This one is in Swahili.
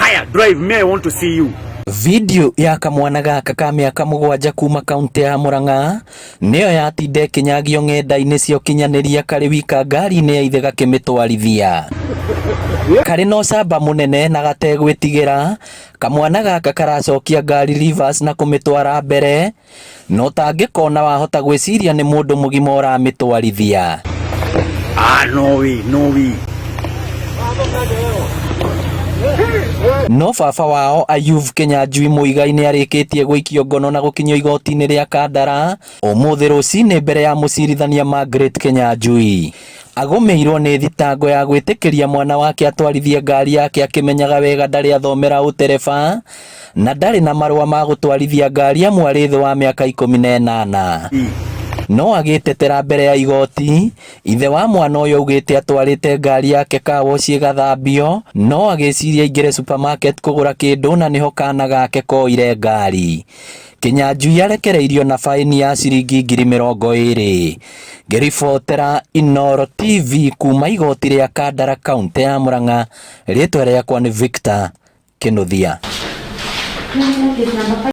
Haya, drive me, I want to see you. Video ya kamwana gaka ka mĩaka 7 kuma kaunti ya Murang'a nĩyo yatinde kinyagio ng'enda-inĩ cia ũkinyanĩria karĩ wika ngari-inĩ ya ithe gakĩmĩtwarithia. Karĩ no camba mũnene na gategwĩtigĩra, kamwana gaka karacokia ngari reverse na kũmĩtwara mbere, no tangĩkona wahota gwĩciria nĩ mũndũ mũgima ũramĩtwarithia. No way. No baba wao Ayuv Kinyanjui Muigai arĩkĩtie gũikio ngono na gũkinyio igoti-inĩ rĩa Kandara ũmũthĩ rũcinĩ mbere ya mũcirithania Margaret Kinyanjui. Agũmĩirwo nĩ thitango ya gwĩtĩkĩria mwana wake atwarithie ngari yake akĩmenyaga wega ndarĩ athomera ũtereba na ndarĩ na marũa ma gũtwarithia ngari amwe arĩ thĩ wa mĩaka 18. No agĩtetera mbere ya igoti, ithe wa mwana ũyũ augĩte atwarĩte ngari yake car wash ĩgathambio, no agĩciria aingĩre supermarket kũgũra kĩndũ na nĩho kana gake koire ngari. Kinyanjui arekereirio na faini ya ciringi 20,000. Ngĩribotera Inooro TV kuma igoti rĩa Kandara kaunti ya Murang'a, rĩtwa rĩakwa nĩ Victor Kinuthia.